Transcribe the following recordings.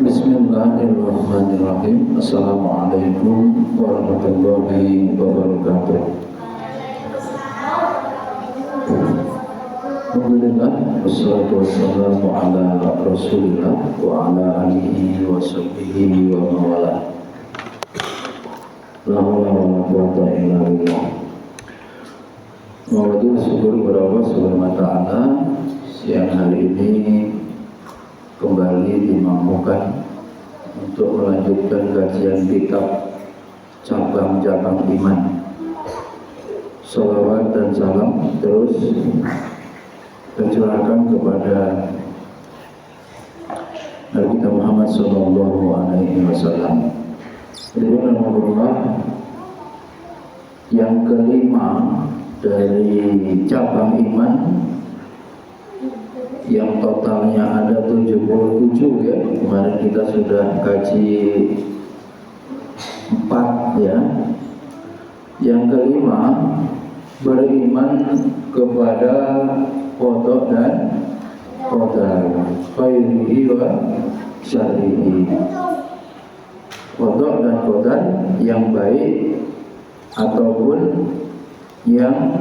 Bismillahirrahmanirrahim. Assalamualaikum warahmatullahi wabarakatuh. Alhamdulillah, wassalatu wassalamu ala rasulillah wa ala alihi wa sahbihi wa mawala. La haula wa la quwwata illa billah. Mohon syukur kepada Allah Subhanahu wa taala, siang hari ini kembali dimampukan untuk melanjutkan kajian kitab cabang-cabang iman. Salawat dan salam terus tercurahkan kepada Nabi kita Muhammad Sallallahu Alaihi Wasallam. Alhamdulillah, yang kelima dari cabang iman yang totalnya ada 77 ya. Kemarin kita sudah kaji 4 ya. Yang kelima, beriman kepada qada dan qadar, khairihi wa syarrihi. Qada dan qadar yang baik ataupun yang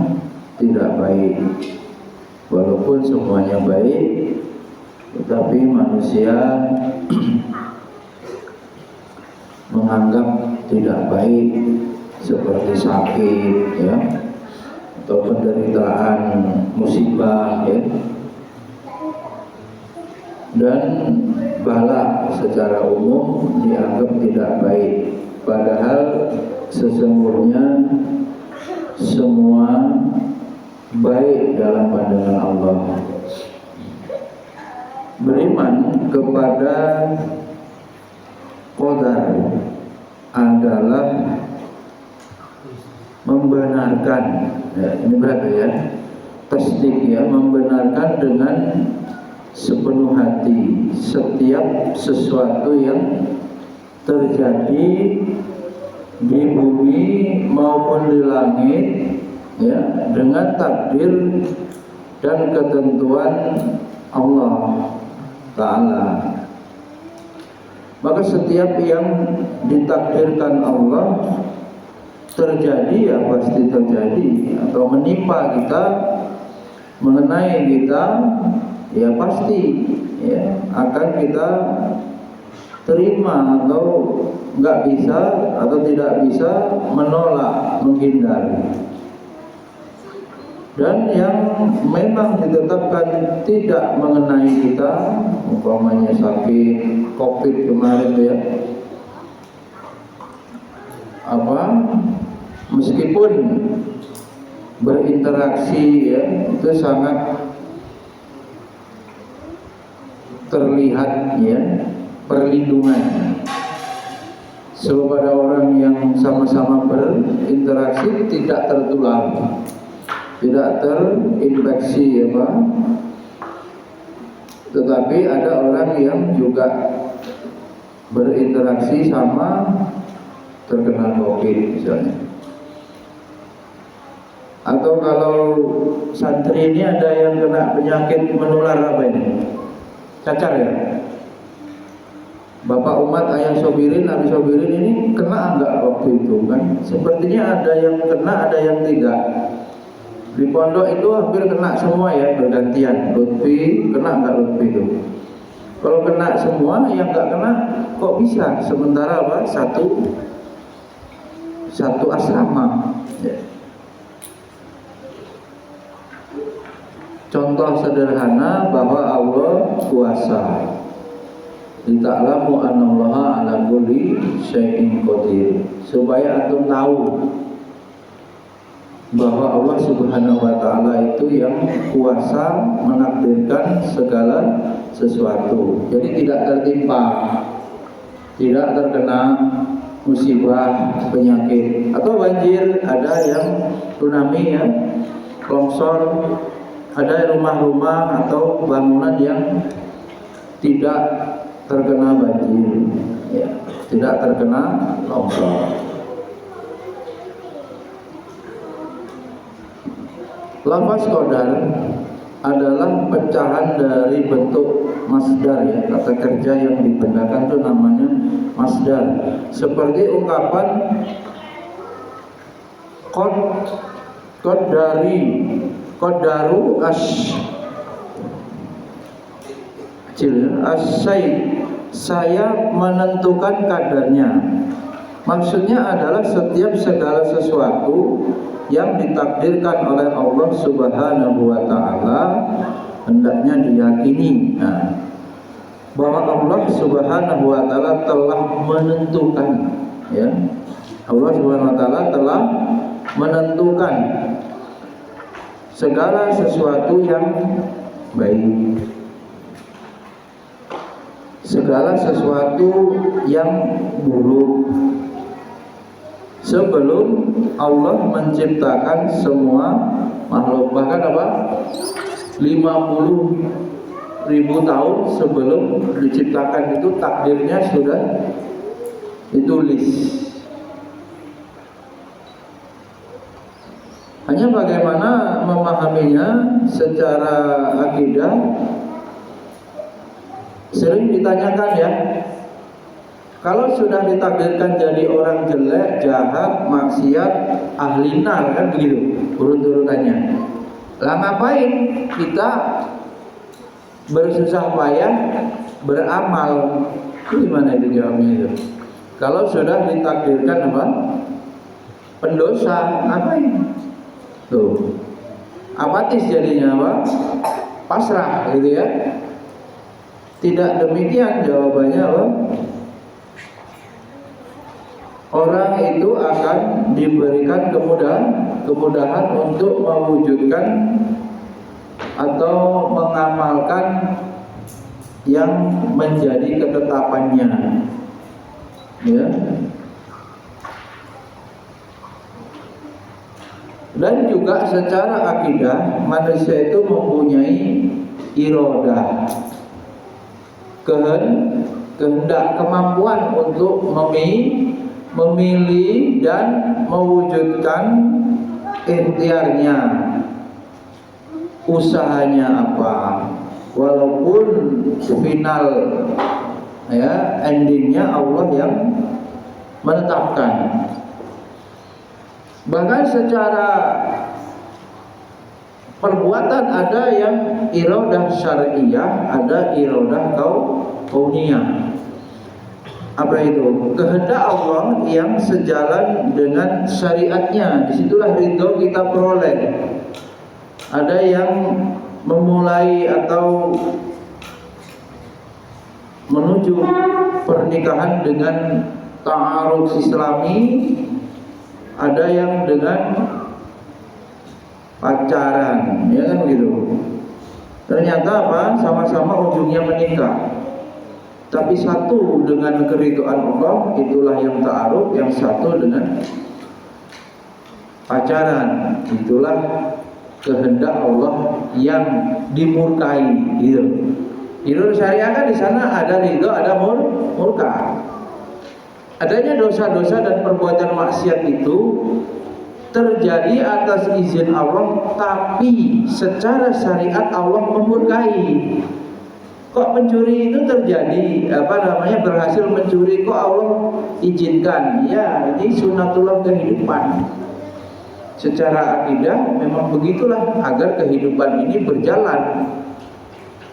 tidak baik. Walaupun semuanya baik, tetapi manusia menganggap tidak baik, seperti sakit ya, atau penderitaan musibah ya, dan bala secara umum dianggap tidak baik. Padahal sesungguhnya semua baik dalam pandangan Allah. Beriman kepada qadar adalah membenarkan ya, ini berapa ya, tasdik ya, membenarkan dengan sepenuh hati setiap sesuatu yang terjadi di bumi maupun di langit ya, dengan takdir dan ketentuan Allah Ta'ala. Maka setiap yang ditakdirkan Allah terjadi ya pasti terjadi, atau menimpa kita, mengenai kita ya pasti ya akan kita terima, atau nggak bisa atau tidak bisa menolak, menghindari. Dan yang memang ditetapkan tidak mengenai kita, umpamanya sakit COVID kemarin ya, meskipun berinteraksi ya, itu sangat terlihat ya perlindungan. Sebab pada orang yang sama-sama berinteraksi tidak tertular, tidak terinfeksi ya Pak. Tetapi ada orang yang juga berinteraksi sama terkena COVID misalnya. Atau kalau santri ini ada yang kena penyakit menular apa ini? Cacar ya? Bapak Umat, Ayah Sobirin, Abi Sobirin ini kena enggak waktu itu kan? Sepertinya ada yang kena, ada yang tidak. Di pondok itu hampir kena semua ya, bergantian. Lutfi kena enggak Lutfi itu? Kalau kena semua, yang enggak kena kok bisa? Sementara apa? Satu asrama ya. Contoh sederhana bahwa Allah kuasa. Lita'lamu annallaha ala kulli syai'in qadir. Supaya antum tahu bahwa Allah Subhanahu wa taala itu yang kuasa menakdirkan segala sesuatu. Jadi tidak tertimpa, tidak terkena musibah, penyakit atau banjir. Ada yang tsunami ya, longsor, ada rumah-rumah atau bangunan yang tidak terkena banjir ya, tidak terkena longsor. Lafaz qadar adalah pecahan dari bentuk masdar ya. Kata kerja yang digunakan itu namanya masdar. Seperti ungkapan qadaru saya menentukan kadarnya. Maksudnya adalah setiap segala sesuatu yang ditakdirkan oleh Allah Subhanahu wa taala hendaknya diyakini bahwa Allah Subhanahu wa taala telah menentukan ya. Allah Subhanahu wa taala telah menentukan segala sesuatu yang baik, segala sesuatu yang buruk sebelum Allah menciptakan semua makhluk. Bahkan 50.000 tahun sebelum diciptakan itu takdirnya sudah ditulis. Hanya bagaimana memahaminya secara akidah sering ditanyakan ya. Kalau sudah ditakdirkan jadi orang jelek, jahat, maksiat, ahli nar, kan begitu urut-urutannya. Lah ngapain kita bersusah payah beramal? Gimana itu jawabnya itu? Kalau sudah ditakdirkan pendosa, ngapain? Tuh, apatis jadinya pasrah gitu ya. Tidak demikian jawabannya orang itu akan diberikan kemudahan untuk mewujudkan atau mengamalkan yang menjadi ketetapannya ya. Dan juga secara akidah manusia itu mempunyai iradah, kehendak, kemampuan untuk memilih dan mewujudkan ikhtiarnya, usahanya apa, walaupun final ya endingnya Allah yang menetapkan. Bahkan secara perbuatan ada yang iradah syar'iyah, ada iradah kauniyah. Apa itu? Kehendak Allah yang sejalan dengan syariatnya. Disitulah ridho kita peroleh. Ada yang memulai atau menuju pernikahan dengan ta'aruf Islami, ada yang dengan pacaran, ya kan begitu. Ternyata sama-sama ujungnya menikah. Tapi satu dengan keridhaan Allah, itulah yang ta'aruf, yang satu dengan pacaran, itulah kehendak Allah yang dimurkai gitu. Ridho syariah kan di sana ada ridho, ada murka. Adanya dosa-dosa dan perbuatan maksiat itu terjadi atas izin Allah, tapi secara syariat Allah memurkai. Kok pencuri itu terjadi berhasil mencuri, kok Allah izinkan? Ya, ini sunatullah kehidupan. Secara akidah memang begitulah agar kehidupan ini berjalan.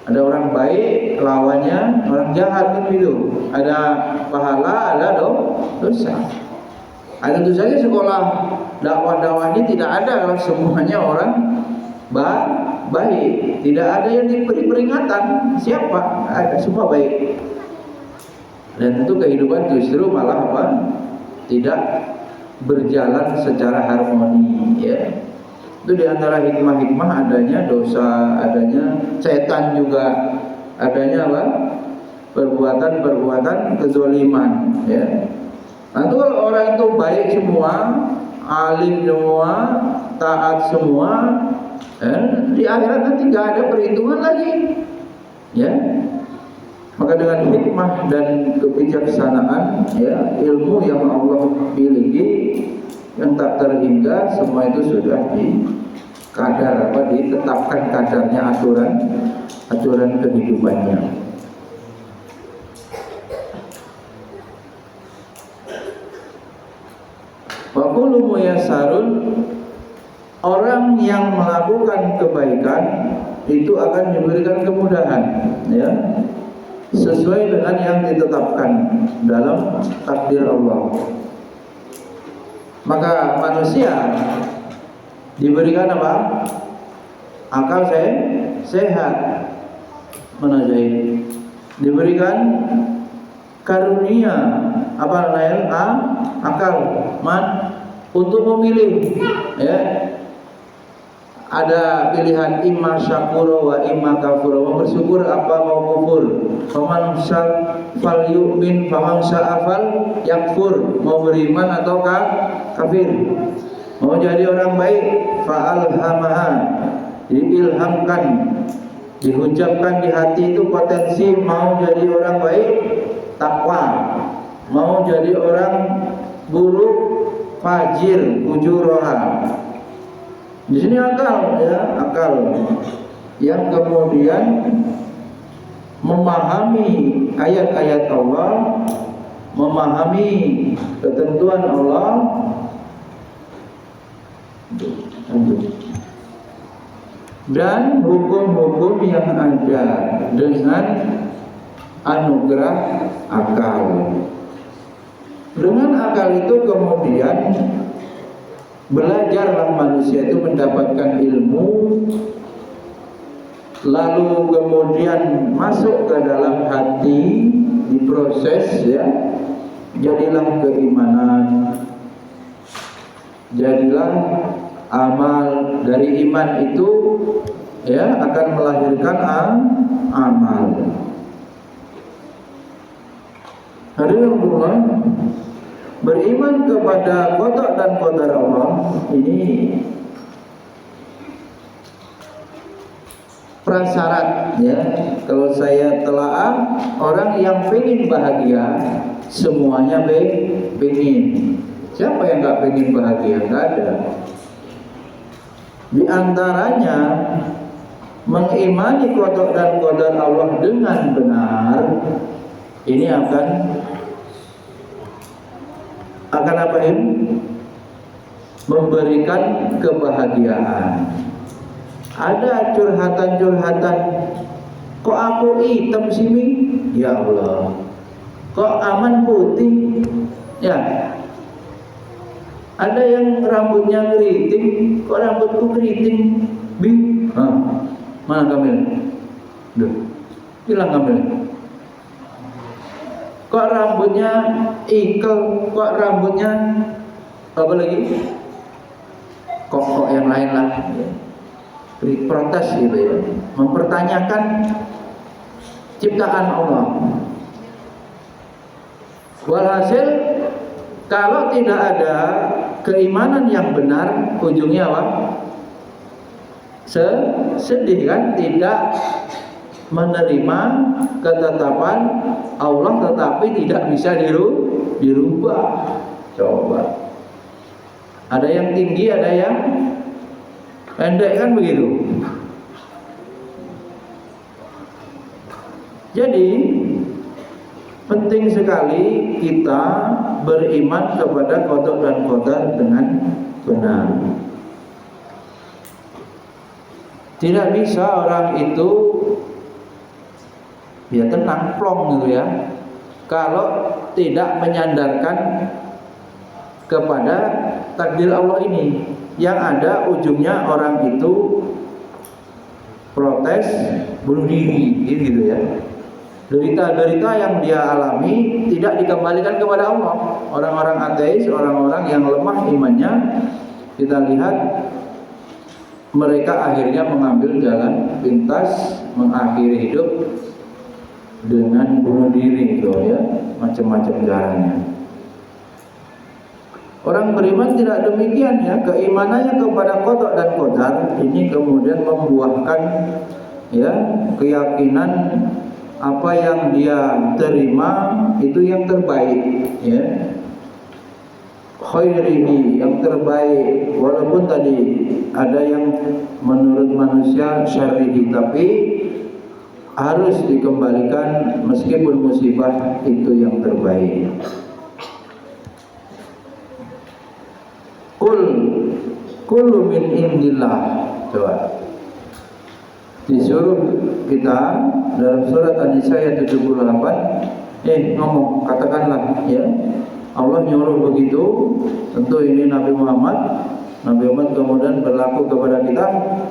Ada orang baik, lawannya orang jahat kan gitu. Ada pahala, ada dosa. Ada tentu saja sekolah dakwah ini tidak ada kalau semuanya orang baik. Tidak ada yang diberi peringatan. Siapa? Ada, semua baik. Dan tentu kehidupan justru malah tidak berjalan secara harmoni ya. Itu diantara hikmah-hikmah adanya dosa, adanya setan juga, adanya perbuatan kezaliman ya. Nah, itu kalau orang itu baik semua, alim semua, taat semua, di akhirat nanti nggak ada perhitungan lagi ya. Maka dengan hikmah dan kebijaksanaan ya, ilmu yang Allah miliki yang tak terhingga, semua itu sudah kadar ditetapkan kadarnya aturan kehidupannya. Wa kullu muyassarun, orang yang melakukan kebaikan itu akan diberikan kemudahan, ya, sesuai dengan yang ditetapkan dalam takdir Allah. Maka manusia diberikan apa? Akal sehat, menajai. Diberikan karunia apa namanya? Akal untuk memilih, ya. Ada pilihan imma syakura wa imma kafura, mau bersyukur apa mau kufur. Faman fal yu'min faman sya'afal yakfur, mau beriman atau kafir. Mau jadi orang baik fa'alhamaha, diilhamkan, diucapkan di hati itu potensi mau jadi orang baik, takwa. Mau jadi orang buruk, fajir, ujuraha. Di sini akal, ya, akal yang kemudian memahami ayat-ayat Allah, memahami ketentuan Allah, dan hukum-hukum yang ada dengan anugerah akal. Dengan akal itu kemudian belajarlah manusia itu mendapatkan ilmu, lalu kemudian masuk ke dalam hati, diproses, ya, jadilah keimanan, jadilah amal. Dari iman itu, ya, akan melahirkan amal. Hadirin Allah, beriman kepada qada dan qadar Allah ini prasyarat, ya. Kalau saya telaah, orang yang pengen bahagia semuanya pengen. Siapa yang nggak pengen bahagia? Nggak ada. Di antaranya mengimani qada dan qadar Allah dengan benar, ini akan apa ini? Memberikan kebahagiaan. Ada curhatan-curhatan, kok aku hitam sih, Mi? Ya Allah. Kok aman putih? Ya. Ada yang rambutnya keriting, kok rambutku keriting, Bi? Mana Kamil? Duh, hilang Kamil. Kok rambutnya ikel, kok rambutnya apa lagi? Kok yang lain lah, ya. Protes gitu, ya, mempertanyakan ciptaan Allah. Walhasil kalau tidak ada keimanan yang benar, ujungnya apa? Sedih kan? Tidak menerima ketetapan Allah, tetapi tidak bisa dirubah. Coba, ada yang tinggi, ada yang pendek, kan begitu. Jadi penting sekali kita beriman kepada qada dan qadar dengan benar. Tidak bisa orang itu ya tenang plong gitu, ya, kalau tidak menyandarkan kepada takdir Allah ini. Yang ada ujungnya orang itu protes, bunuh diri, gitu, ya. Derita-derita yang dia alami tidak dikembalikan kepada Allah. Orang-orang ateis, orang-orang yang lemah imannya, kita lihat mereka akhirnya mengambil jalan pintas, mengakhiri hidup dengan bunuh diri, gitu, ya, macam-macam caranya. Orang beriman tidak demikian, ya. Keimanannya kepada qada dan qadar ini kemudian membuahkan, ya, keyakinan apa yang dia terima itu yang terbaik, ya. khairihi, yang terbaik, walaupun tadi ada yang menurut manusia syarrihi, tapi harus dikembalikan meskipun musibah itu yang terbaik. Kullu min indillah. Coba disuruh kita dalam surat An-Nisa ayat 78, ngomong, katakanlah ya, Allah nyuruh begitu. Tentu ini Nabi Muhammad kemudian berlaku kepada kita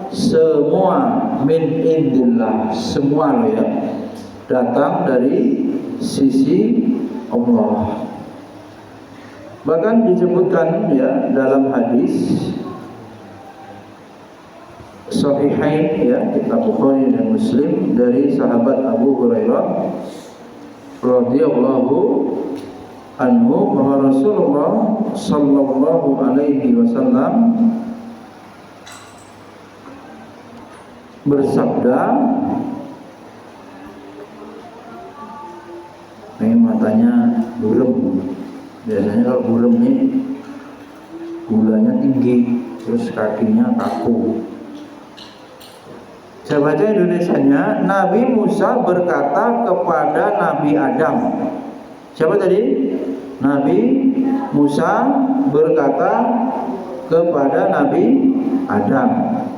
semua, min indillah, semua loh ya, datang dari sisi Allah. Bahkan disebutkan ya dalam hadis Sahihain ya, kitab Bukhari dan Muslim, dari sahabat Abu Hurairah radhiyallahu anhu bahwa Rasulullah sallallahu alaihi wasallam bersabda, ini matanya burem. Biasanya kalau burem ini gulanya tinggi, terus kakinya kaku. Saya baca Indonesianya, Nabi Musa berkata kepada Nabi Adam. Siapa tadi? Nabi Musa berkata kepada Nabi Adam,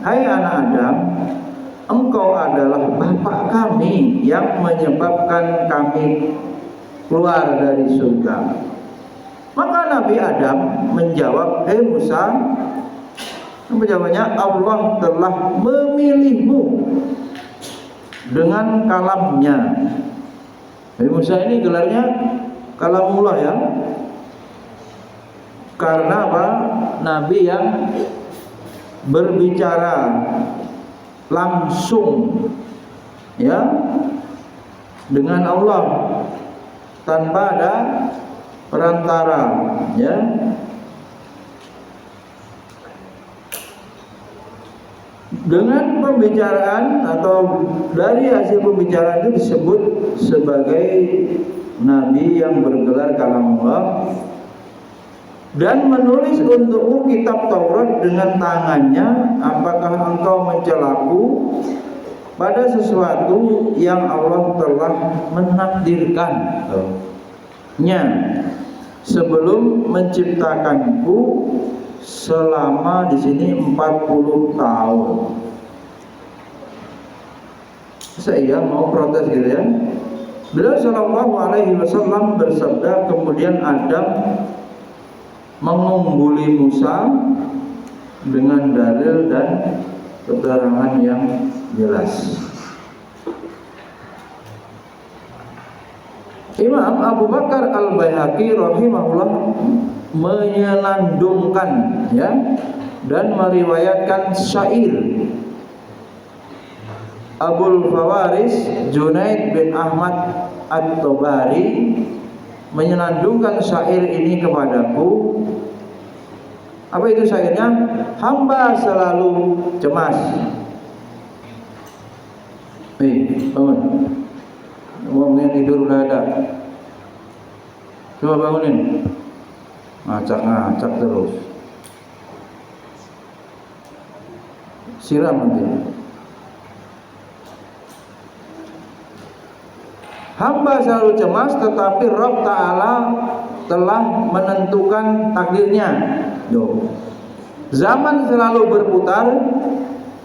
hai anak Adam, engkau adalah bapak kami yang menyebabkan kami keluar dari surga. Maka Nabi Adam menjawab, hei Musa, menjawabnya, Allah telah memilihmu dengan kalamnya. Nabi Musa ini gelarnya kalamullah ya, karena apa? Nabi yang berbicara langsung ya dengan Allah tanpa ada perantara ya. Dengan pembicaraan atau dari hasil pembicaraan itu disebut sebagai nabi yang bergelar kalamullah, dan menulis untukmu kitab Taurat dengan tangannya. Apakah engkau mencelaku pada sesuatu yang Allah telah menakdirkan nya sebelum menciptakanku selama di sini 40 tahun. Saya mau protes gitu ya. Beliau sallallahu alaihi wasallam bersabda, kemudian Adam mengungguli Musa dengan dalil dan keterangan yang jelas. Imam Abu Bakar Al-Baihaqi rahimahullah menyelandungkan ya dan meriwayatkan syair Abul Fawaris Junaid bin Ahmad At-Tabari menyelandungkan syair ini kepadaku. Apa itu syairnya? Hamba selalu cemas. Bangun. Ngomongin tidur udah ada. Coba bangunin. Ngacak-ngacak terus. Siram nanti. Hamba selalu cemas, tetapi Rabb Ta'ala telah menentukan takdirnya. Zaman selalu berputar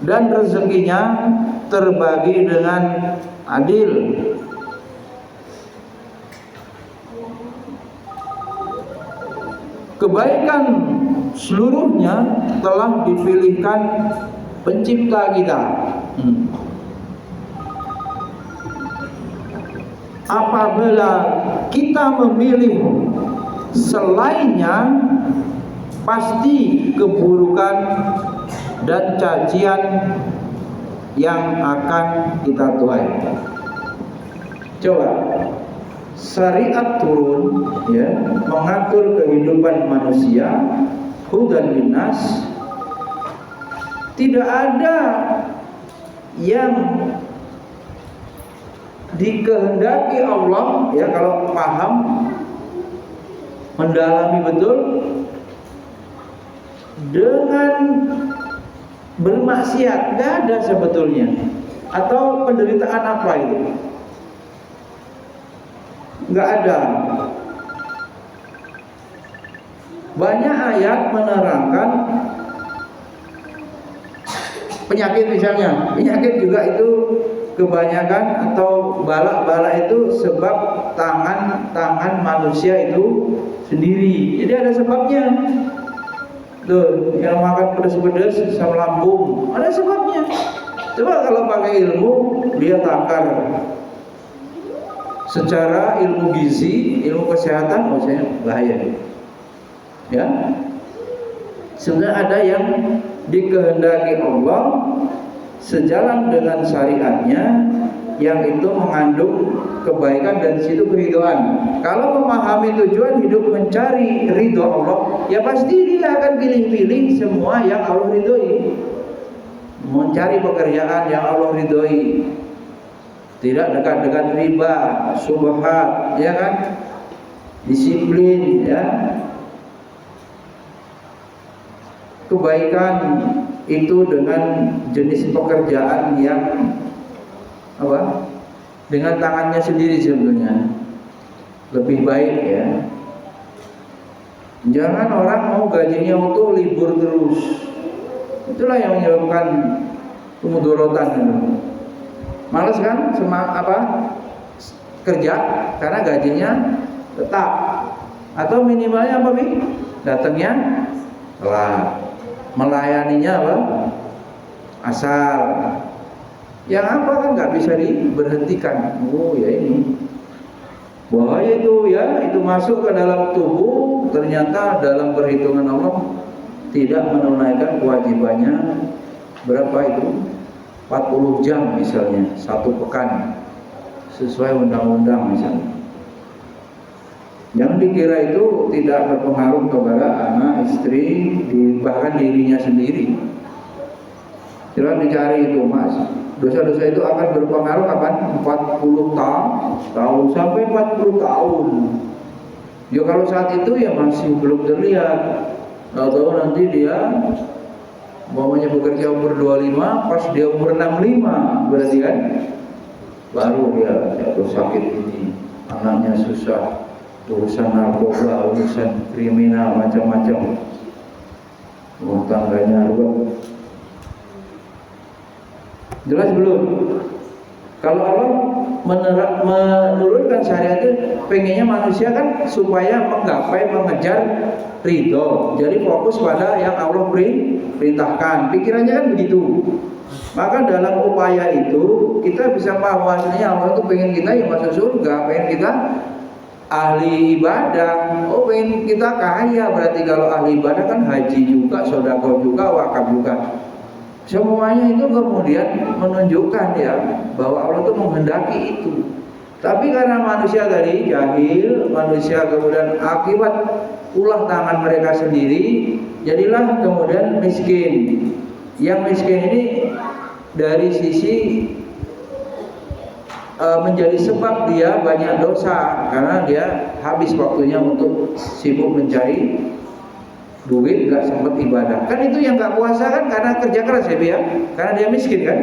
dan rezekinya terbagi dengan adil. Kebaikan seluruhnya telah dipilihkan pencipta kita. Apabila kita memilih selainnya, pasti keburukan dan cacian yang akan kita tuai. Coba syariat turun ya, mengatur kehidupan manusia, hudan linnas. Tidak ada yang dikehendaki Allah ya, kalau paham mendalami betul, dengan bermaksiat, nggak ada sebetulnya. Atau penderitaan apa itu? Nggak ada. Banyak ayat menerangkan penyakit misalnya. Penyakit juga itu kebanyakan atau bala-bala itu sebab tangan manusia itu sendiri. Jadi ada sebabnya. Tuh, yang makan pedas-pedas sama lambung, ada sebabnya. Coba kalau pakai ilmu, dia takar. Secara ilmu gizi, ilmu kesehatan, maksudnya bahaya. Ya, sebenarnya ada yang dikehendaki Allah sejalan dengan syariatnya, yang itu mengandung kebaikan dan situ keridhaan. Kalau memahami tujuan hidup mencari ridho Allah, ya pasti dia akan pilih-pilih semua yang Allah ridhoi. Mencari pekerjaan yang Allah ridhoi, tidak dekat-dekat riba, syubhat, ya kan? Disiplin, ya. Kebaikan itu dengan jenis pekerjaan yang apa? Dengan tangannya sendiri sebetulnya lebih baik, ya. Jangan orang mau gajinya utuh libur terus. Itulah yang menyebabkan kemudorotan. Males kan kerja karena gajinya tetap, atau minimalnya apa nih? Datangnya telat. Melayaninya apa? Asal. Yang apa kan nggak bisa diberhentikan. Oh ya, ini bahaya itu, ya. Itu masuk ke dalam tubuh, ternyata dalam perhitungan Allah tidak menunaikan kewajibannya. Berapa itu? 40 jam misalnya, 1 pekan, sesuai undang-undang misalnya. Jangan dikira itu tidak berpengaruh kepada anak, istri, bahkan dirinya sendiri. Coba dicari itu, Mas. Dosa-dosa itu akan berpengaruh kapan? 40 tahun sampai 40 tahun. Ya kalau saat itu ya masih belum terlihat. Tahu nanti dia umpamanya bekerja umur 25, pas dia umur 65, berarti kan baru dia jatuh sakit ini, anaknya susah, urusan narkoba, urusan kriminal, macam-macam, rumah tangganya ruwet. Jelas belum? Kalau Allah menurunkan syariat itu, pengennya manusia kan supaya mengejar ridho. Jadi fokus pada yang Allah perintahkan. Pikirannya kan begitu. Maka dalam upaya itu kita bisa paham bahwasanya Allah itu pengen kita yang masuk surga, pengen kita ahli ibadah. Oh, pengen kita kaya. Berarti kalau ahli ibadah kan haji juga, sedekah juga, wakaf juga. Semuanya itu kemudian menunjukkan ya bahwa Allah itu menghendaki itu. Tapi karena manusia tadi jahil, manusia kemudian akibat ulah tangan mereka sendiri, jadilah kemudian miskin. Yang miskin ini dari sisi menjadi sebab dia banyak dosa, karena dia habis waktunya untuk sibuk mencari duit, nggak sempat ibadah. Kan itu yang nggak puasa kan karena kerja keras ya, karena dia miskin kan,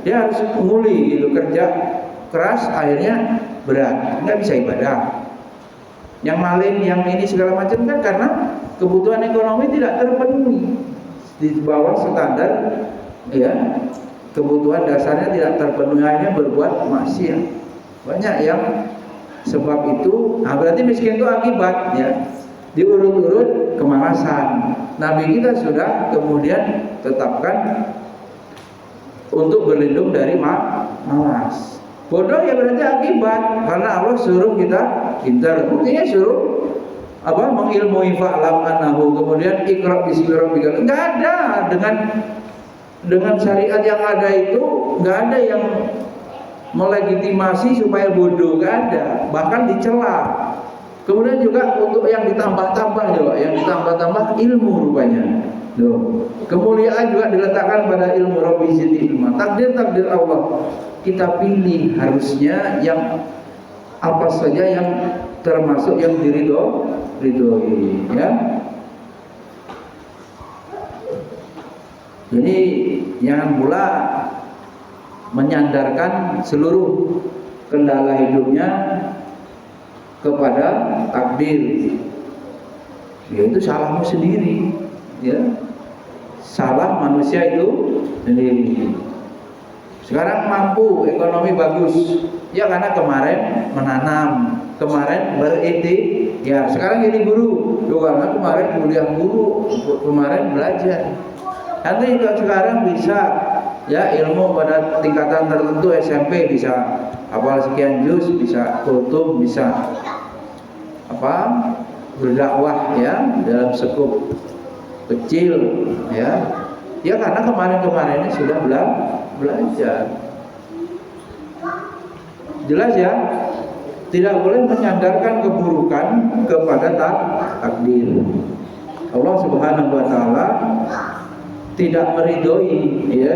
dia harus nguli gitu, kerja keras, akhirnya berat, nggak bisa ibadah. Yang maling, yang ini segala macam kan karena kebutuhan ekonomi tidak terpenuhi, di bawah standar, ya, kebutuhan dasarnya tidak terpenuhi, akhirnya berbuat maksiat. Banyak yang sebab itu. Nah, berarti miskin itu akibat, ya, diurut-urut kemalasan. Nabi kita sudah kemudian tetapkan untuk berlindung dari malas. Bodoh ya berarti akibat, karena Allah suruh kita pintar. Buktinya suruh apa? Mengilmui fa'lam annahu, kemudian iqra bismi rabbika. Enggak ada dengan syariat yang ada itu, enggak ada yang melegitimasi supaya bodoh, enggak ada. Bahkan dicela. Kemudian juga untuk yang ditambah-tambah juga, yang ditambah-tambah ilmu rupanya. Loh, kemuliaan juga diletakkan pada ilmu Rabbi zidni ilma. Takdir Allah kita pilih harusnya yang apa saja yang termasuk yang diridhoi, ya. Jadi jangan pula menyandarkan seluruh kendala hidupnya kepada takdir. Ya itu salahmu sendiri, ya. Salah manusia itu sendiri. Sekarang mampu, ekonomi bagus, ya karena kemarin menanam, kemarin ya sekarang jadi guru, karena kemarin kuliah guru, kemarin belajar. Nanti sekarang bisa ya ilmu pada tingkatan tertentu SMP bisa hafal sekian juz, bisa kutub, bisa berdakwah ya dalam skup kecil ya karena kemarin-kemarinnya sudah belajar. Jelas ya, tidak boleh menyandarkan keburukan kepada takdir. Allah Subhanahu wa taala tidak meridhoi ya,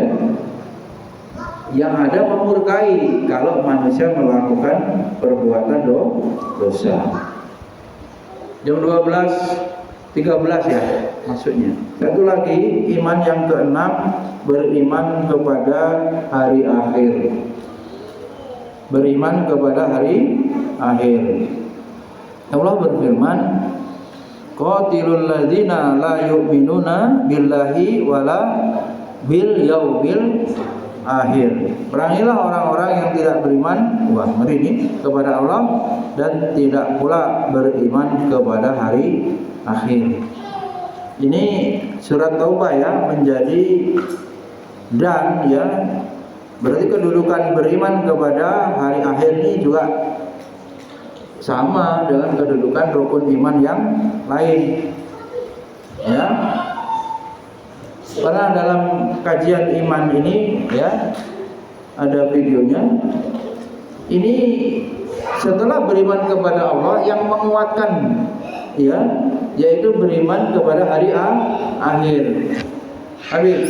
yang ada memurkai kalau manusia melakukan perbuatan dosa. Jam 12.13 ya maksudnya. Satu lagi, iman yang keenam, beriman kepada hari akhir. Beriman kepada hari akhir. Allah berfirman, qatilul ladzina la yu'minuna billahi wala bil yaumil akhir. Perangilah orang-orang yang tidak beriman kepada Allah dan tidak pula beriman kepada hari akhir. Ini surat Taubah ya, menjadi dan ya, berarti kedudukan beriman kepada hari akhir ini juga sama dengan kedudukan rukun iman yang lain ya. Karena dalam kajian iman ini ya ada videonya. Ini setelah beriman kepada Allah yang menguatkan ya, yaitu beriman kepada hari akhir. Habib,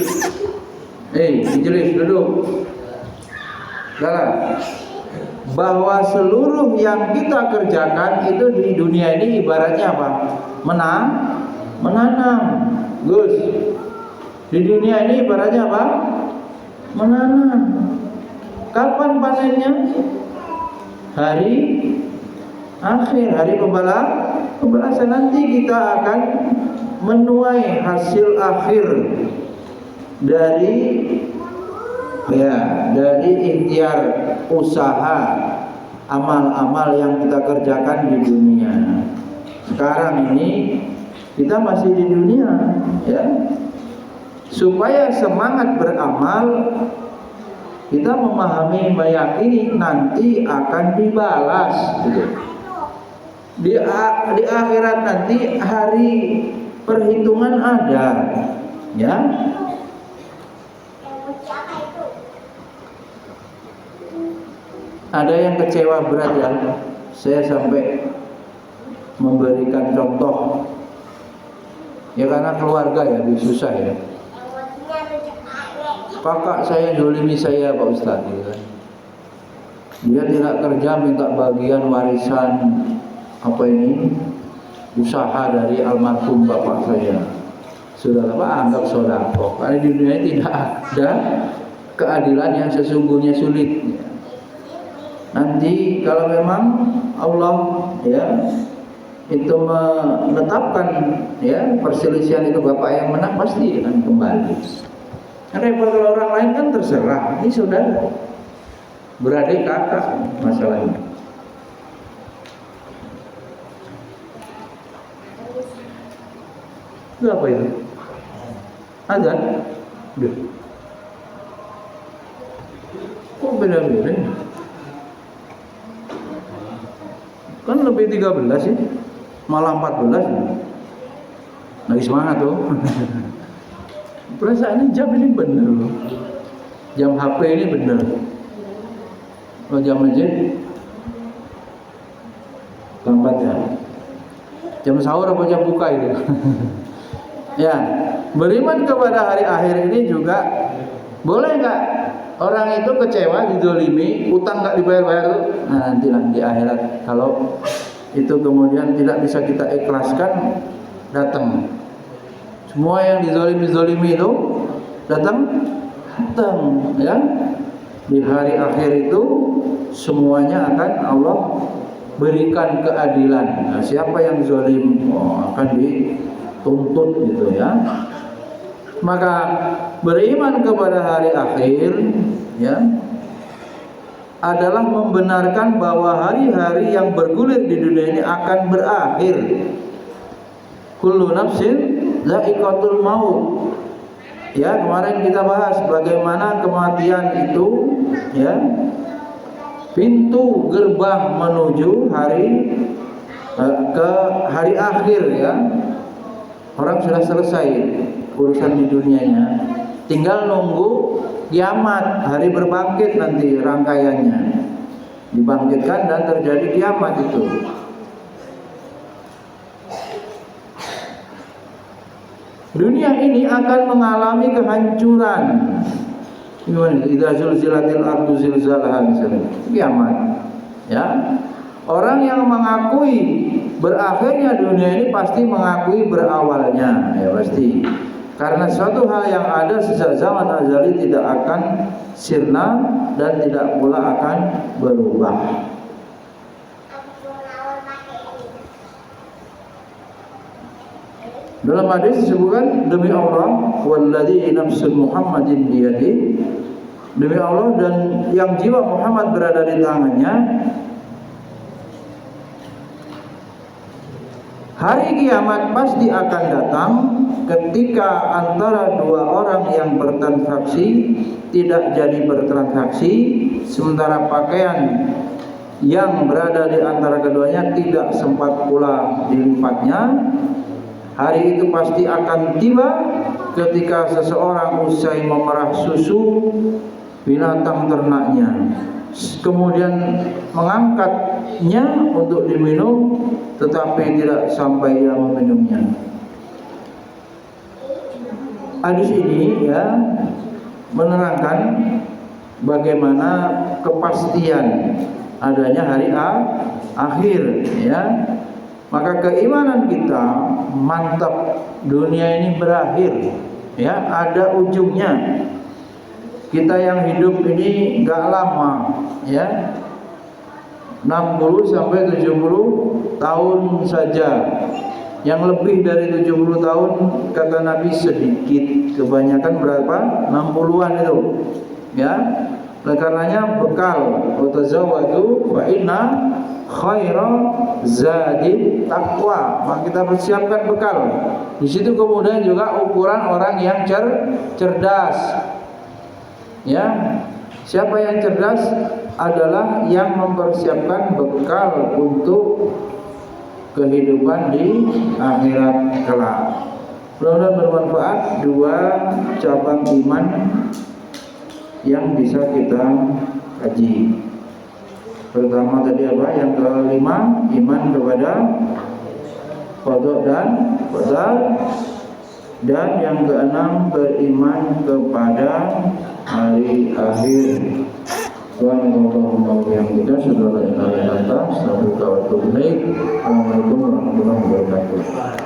dijelis duduk. Dalam bahwa seluruh yang kita kerjakan itu di dunia ini ibaratnya apa? Menanam. Gus. Di dunia ini ibaratnya apa? Menanam. Kapan panennya? Hari akhir, hari pembalasan. Nanti kita akan menuai hasil akhir dari ikhtiar usaha amal-amal yang kita kerjakan di dunia. Sekarang ini kita masih di dunia ya. Supaya semangat beramal, kita memahami, meyakini nanti akan dibalas gitu. Di akhirat nanti hari perhitungan ada ya. Ada yang kecewa berat ya. Saya sampai memberikan contoh ya, karena keluarga ya susah ya. Kakak saya zolimi saya Pak Ustadz ya. Dia tidak kerja, minta bagian warisan usaha dari almarhum bapak saya. Sudah anggap sodako. Karena di dunia ini tidak ada keadilan yang sesungguhnya sulit. Nanti kalau memang Allah ya itu menetapkan ya perselisihan itu bapak yang menang, pasti akan kembali. Repot kalau orang lain kan terserah. Ini saudara, beradik kakak masalahnya. Itu apa itu? Azan? Udah. Kok beda-beda? Kan lebih 13 sih, malah 14 ya. Lagi semangat tuh. Perasaannya jam ini bener loh. Jam HP ini bener. Kalau jam masjid lambat ya. Jam sahur apa jam buka itu? Ya, beriman kepada hari akhir ini juga boleh nggak? Orang itu kecewa, dizolimi, utang nggak dibayar-bayar, nah nantilah di akhirat kalau itu kemudian tidak bisa kita ikhlaskan, datang semua yang dizolimi itu datang, ya. Di hari akhir itu semuanya akan Allah berikan keadilan. Nah, siapa yang zalim akan dituntut gitu ya. Maka beriman kepada hari akhir ya adalah membenarkan bahwa hari-hari yang bergulir di dunia ini akan berakhir. Kullu nafsin dha'iqatul maut. Ya, kemarin kita bahas bagaimana kematian itu ya pintu gerbang menuju ke hari akhir ya. Orang sudah selesai urusan di dunianya, tinggal nunggu kiamat, hari berbangkit nanti rangkaiannya. Dibangkitkan dan terjadi kiamat itu. Dunia ini akan mengalami kehancuran. Gimana? Idza zulzilatil ardu zilzalaha misalnya. Kiamat. Ya. Orang yang mengakui berakhirnya dunia ini pasti mengakui berawalnya, ya pasti. Karena suatu hal yang ada sejak zaman azali tidak akan sirna dan tidak pula akan berubah. Dalam hadis disebutkan demi Allah walladzi nafsu Muhammadin biyadi, demi Allah dan yang jiwa Muhammad berada di tangannya, hari kiamat pasti akan datang ketika antara dua orang yang bertransaksi tidak jadi bertransaksi, sementara pakaian yang berada di antara keduanya tidak sempat pula dilipatnya. Hari itu pasti akan tiba ketika seseorang usai memerah susu binatang ternaknya, kemudian mengangkatnya untuk diminum, tetapi tidak sampai ia meminumnya. Hadis ini ya menerangkan bagaimana kepastian adanya hari akhir ya. Maka keimanan kita mantap, dunia ini berakhir ya, ada ujungnya. Kita yang hidup ini enggak lama ya, 60 sampai 70 tahun saja. Yang lebih dari 70 tahun kata Nabi sedikit, kebanyakan berapa? 60-an itu ya. Oleh karenanya bekal utazawwadu fa inna khaira zadi taqwa. Maka kita persiapkan bekal. Di situ kemudian juga ukuran orang yang cerdas. Ya. Siapa yang cerdas adalah yang mempersiapkan bekal untuk kehidupan di akhirat kelak. Mudah-mudahan bermanfaat dua cabang iman yang bisa kita kaji. Pertama tadi apa? Yang kelima, iman kepada qada dan qadar. Dan yang keenam, beriman kepada hari akhir. Subhanallah wa bihamdihi, asyhadu an la ilaha illa anta, astaghfiruka wa atubu ilaik. Assalamualaikum warahmatullahi wabarakatuh.